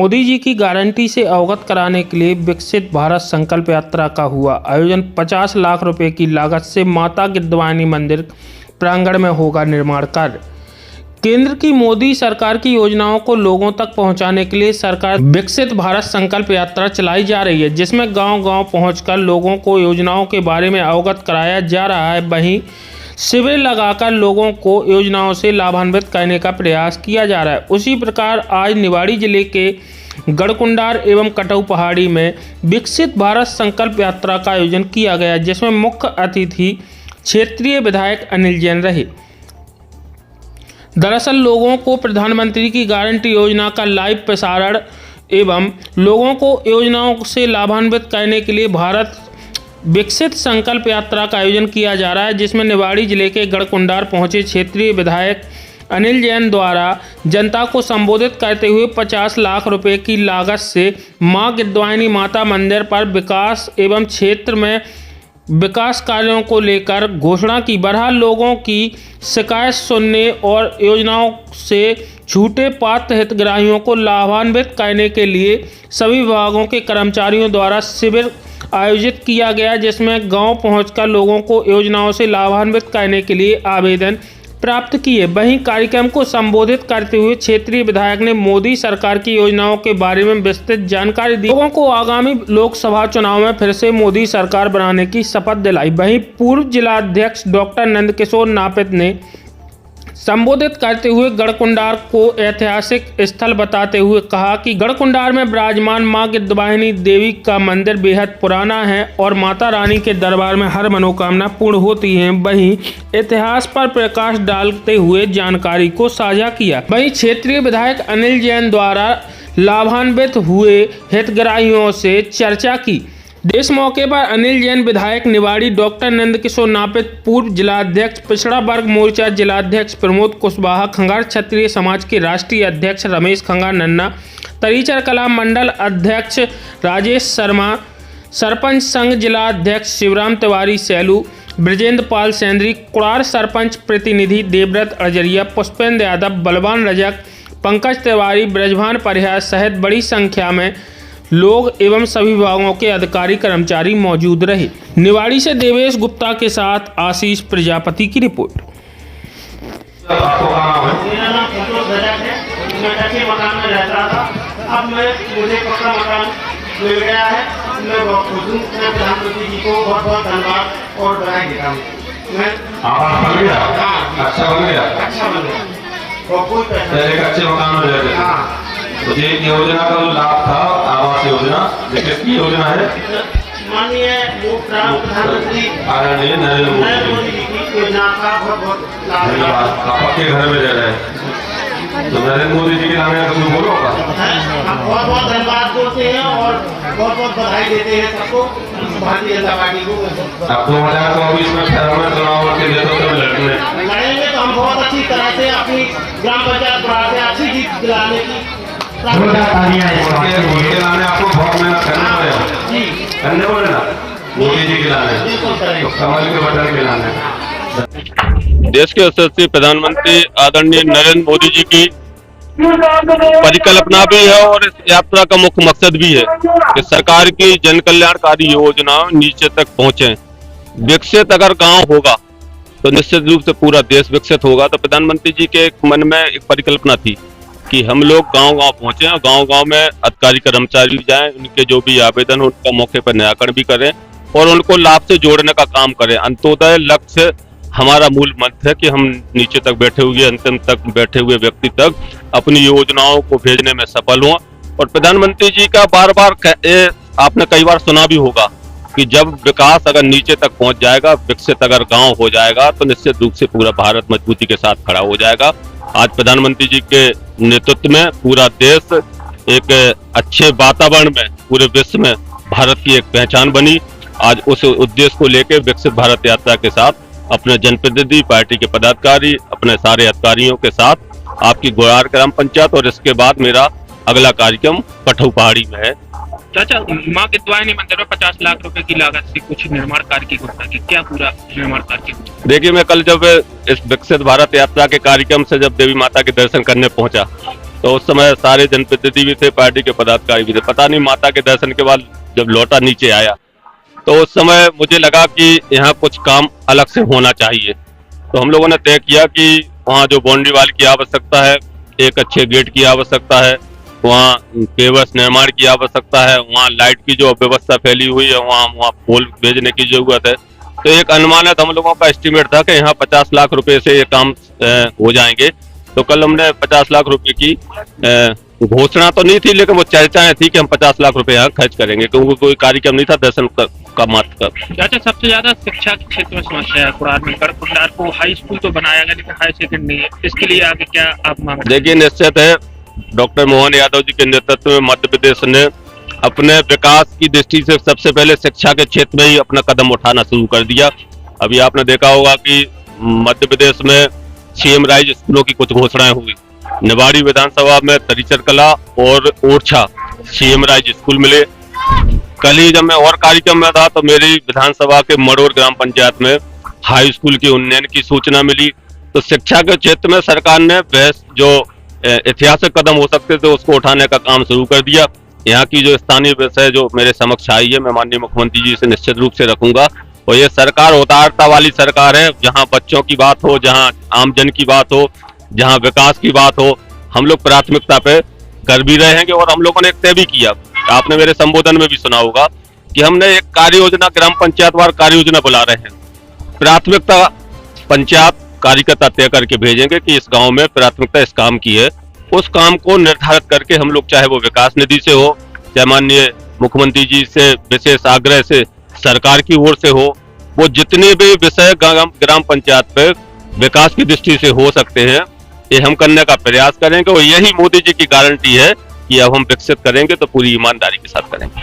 मोदी जी की गारंटी से अवगत कराने के लिए विकसित भारत संकल्प यात्रा का हुआ आयोजन। 50 लाख रुपए की लागत से माता गिद्धवानी मंदिर प्रांगण में होगा निर्माण कार्य। केंद्र की मोदी सरकार की योजनाओं को लोगों तक पहुंचाने के लिए सरकार विकसित भारत संकल्प यात्रा चलाई जा रही है, जिसमें गांव-गांव पहुंचकर लोगों को योजनाओं के बारे में अवगत कराया जा रहा है। वहीं शिविर लगाकर लोगों को योजनाओं से लाभान्वित करने का प्रयास किया जा रहा है। उसी प्रकार आज निवाड़ी जिले के गढ़कुंडार एवं कटऊ पहाड़ी में विकसित भारत संकल्प यात्रा का आयोजन किया गया, जिसमें मुख्य अतिथि क्षेत्रीय विधायक अनिल जैन रहे। दरअसल लोगों को प्रधानमंत्री की गारंटी योजना का लाइव प्रसारण एवं लोगों को योजनाओं से लाभान्वित करने के लिए भारत विकसित संकल्प यात्रा का आयोजन किया जा रहा है, जिसमें निवाड़ी जिले के गढ़कुंडार पहुंचे क्षेत्रीय विधायक अनिल जैन द्वारा जनता को संबोधित करते हुए 50 लाख रुपए की लागत से मां गिद्धवानी माता मंदिर पर विकास एवं क्षेत्र में विकास कार्यों को लेकर घोषणा की। बहरहाल लोगों की शिकायत सुनने और योजनाओं से छूटे पात्र हितग्राहियों को लाभान्वित करने के लिए सभी विभागों के कर्मचारियों द्वारा शिविर आयोजित किया गया, जिसमें गांव पहुंचकर लोगों को योजनाओं से लाभान्वित करने के लिए आवेदन प्राप्त किए। वहीं कार्यक्रम को संबोधित करते हुए क्षेत्रीय विधायक ने मोदी सरकार की योजनाओं के बारे में विस्तृत जानकारी दी। लोगों को आगामी लोकसभा चुनाव में फिर से मोदी सरकार बनाने की शपथ दिलाई। वहीं पूर्व जिलाध्यक्ष डॉक्टर नंदकिशोर नापित ने संबोधित करते हुए गढ़कुंडार को ऐतिहासिक स्थल बताते हुए कहा कि गढ़कुंडार में विराजमान मां गिद्धवानी देवी का मंदिर बेहद पुराना है और माता रानी के दरबार में हर मनोकामना पूर्ण होती है। वहीं इतिहास पर प्रकाश डालते हुए जानकारी को साझा किया। वहीं क्षेत्रीय विधायक अनिल जैन द्वारा लाभान्वित हुए हितग्राहियों से चर्चा की। इस मौके पर अनिल जैन विधायक निवाड़ी, डॉक्टर नंदकिशोर नापित पूर्व जिलाध्यक्ष, पिछड़ा वर्ग मोर्चा जिलाध्यक्ष प्रमोद कुशवाहा, खंगार क्षत्रिय समाज के राष्ट्रीय अध्यक्ष रमेश खंगार नन्ना, तरीचर कला मंडल अध्यक्ष राजेश शर्मा, सरपंच संघ जिलाध्यक्ष शिवराम तिवारी सैलू, ब्रजेंद्र पाल सेंद्री, कुड़ार सरपंच प्रतिनिधि देवव्रत अजरिया, पुष्पेंद्र यादव, बलवान रजक, पंकज तिवारी, ब्रजभान परिहार सहित बड़ी संख्या में लोग एवं सभी विभागों के अधिकारी कर्मचारी मौजूद रहे। निवाड़ी से देवेश गुप्ता के साथ आशीष प्रजापति की रिपोर्ट। मेरा नाम संतोष रजक है। मैं कच्चे मकान में रहता था, अब मुझे पक्का मकान मिल गया है। मैं बहुत खुश हूँ। मैं प्रधानमंत्री जी को बहुत बहुत धन्यवाद और बधाई देता हूँ। मैं बन गया? अच्छा बन गया। अच्छा बन गया। बहुत पहले कच्चे मकान में रहते थे। तो ये योजना का जो लाभ था, आवास योजना, किसकी योजना है? माननीय प्रधानमंत्री आदरणीय नरेंद्र मोदी जी की योजना का बहुत बहुत लाभ। धन्यवाद। आप पक्के घर में रह रहे हैं तो नरेंद्र मोदी जी के नाम में कुछ बोलोगा? हम बहुत बहुत धन्यवाद बोलते हैं और बहुत बहुत बधाई देते हैं सबको, भारतीय जनता पार्टी को। अब 2024 में चुनाव के नेतृत्व में लड़ेंगे तो हम बहुत अच्छी तरह से अपनी ग्राम पंचायत कुड़ार से अच्छी जीत दिलाने की आपको बहुत मेहनत करने पड़ेगा मोदी जी के लाने, तो कमल के बटन के लाने। देश के यशस्वी प्रधानमंत्री आदरणीय नरेंद्र मोदी जी की परिकल्पना भी है और इस यात्रा का मुख्य मकसद भी है कि सरकार की जन कल्याणकारी योजना नीचे तक पहुंचे। विकसित अगर गांव होगा तो निश्चित रूप से पूरा देश विकसित होगा। तो प्रधानमंत्री जी के मन में एक परिकल्पना थी कि हम लोग गांव-गांव पहुंचे और गांव-गांव में अधिकारी कर्मचारी जाएं, उनके जो भी आवेदन हो उनका मौके पर निराकरण भी करें और उनको लाभ से जोड़ने का काम करें। अंत्योदय लक्ष्य हमारा मूल मंत्र है कि हम नीचे तक बैठे हुए, अंतिम तक बैठे हुए व्यक्ति तक अपनी योजनाओं को भेजने में सफल हुआ। और प्रधानमंत्री जी का बार बार आपने कई बार सुना भी होगा कि जब विकास अगर नीचे तक पहुंच जाएगा, विकसित अगर गांव हो जाएगा तो निश्चित रूप से पूरा भारत मजबूती के साथ खड़ा हो जाएगा। आज प्रधानमंत्री जी के नेतृत्व में पूरा देश एक अच्छे वातावरण में पूरे विश्व में भारत की एक पहचान बनी। आज उस उद्देश्य को लेकर विकसित भारत यात्रा के साथ अपने जनप्रतिनिधि, पार्टी के पदाधिकारी, अपने सारे अधिकारियों के साथ आपकी गुड़ार ग्राम पंचायत और इसके बाद मेरा अगला कार्यक्रम कटऊ पहाड़ी में है। चाचा, मां गिद्धवानी मंदिर में 50 लाख रुपए की लागत से कुछ निर्माण कार्य की घोषणा की, क्या पूरा निर्माण कार्य? देखिए, मैं कल जब इस विकसित भारत यात्रा के कार्यक्रम से जब देवी माता के दर्शन करने पहुंचा तो उस समय सारे जनप्रतिनिधि भी थे, पार्टी के पदाधिकारी भी थे। पता नहीं माता के दर्शन के बाद जब लौटा नीचे आया तो उस समय मुझे लगा कि यहाँ कुछ काम अलग से होना चाहिए। तो हम लोगों ने तय किया कि वहाँ जो बाउंड्री वाल की आवश्यकता है, एक अच्छे गेट की आवश्यकता है, वहाँ पेवर्स निर्माण की आवश्यकता है, वहाँ लाइट की जो व्यवस्था फैली हुई है वहाँ पोल भेजने की जरूरत है। तो एक अनुमानित हम लोगों का एस्टिमेट था कि यहाँ 50 लाख रुपए से ये काम हो जाएंगे। तो कल हमने 50 लाख रुपए की घोषणा तो नहीं थी, लेकिन वो चर्चाएं थी कि हम 50 लाख रुपए यहाँ खर्च करेंगे, क्योंकि कोई कार्यक्रम नहीं था, दर्शन का मात्र का। चाचा, सबसे ज्यादा शिक्षा के क्षेत्र में समस्या है कुड़ार में। कुड़ार को हाई स्कूल तो बनाया गया लेकिन हाई सेकेंडरी नहीं है, इसके लिए आगे क्या आप मांग रहे हैं? देखिए, निश्चित है डॉक्टर मोहन यादव जी के नेतृत्व में मध्य प्रदेश ने अपने विकास की दृष्टि से सबसे पहले शिक्षा के क्षेत्र में ही अपना कदम उठाना शुरू कर दिया। अभी आपने देखा होगा कि मध्य प्रदेश में सीएम राइज स्कूलों की कुछ घोषणाएं हुई। निवाड़ी विधानसभा में तरीचर कला और ओरछा सीएम राइज स्कूल मिले। कल ही जब मैं और कार्यक्रम में था तो मेरी विधानसभा के मड़ोर ग्राम पंचायत में हाई स्कूल की उन्नयन की सूचना मिली। तो शिक्षा के क्षेत्र में सरकार ने जो ऐतिहासिक कदम हो सकते थे उसको उठाने का काम शुरू कर दिया। यहाँ की जो स्थानीय विषय जो मेरे समक्ष आई है, मैं माननीय मुख्यमंत्री जी से निश्चित रूप से रखूंगा। और ये सरकार उदारता वाली सरकार है, जहाँ बच्चों की बात हो, जहाँ आमजन की बात हो, जहाँ विकास की बात हो, हम लोग प्राथमिकता पे कर भी रहे हैं। और हम लोगों ने एक तय भी किया, आपने मेरे संबोधन में भी सुना होगा कि हमने एक कार्य योजना, ग्राम पंचायत वार कार्य योजना बुला रहे हैं। प्राथमिकता पंचायत कार्यकर्ता तय करके भेजेंगे कि इस गांव में प्राथमिकता इस काम की है। उस काम को निर्धारित करके हम लोग, चाहे वो विकास निधि से हो, चाहे माननीय मुख्यमंत्री जी से विशेष आग्रह से सरकार की ओर से हो, वो जितने भी विषय ग्राम पंचायत पे विकास की दृष्टि से हो सकते हैं, ये हम करने का प्रयास करेंगे। और यही मोदी जी की गारंटी है कि अब हम विकसित करेंगे तो पूरी ईमानदारी के साथ करेंगे।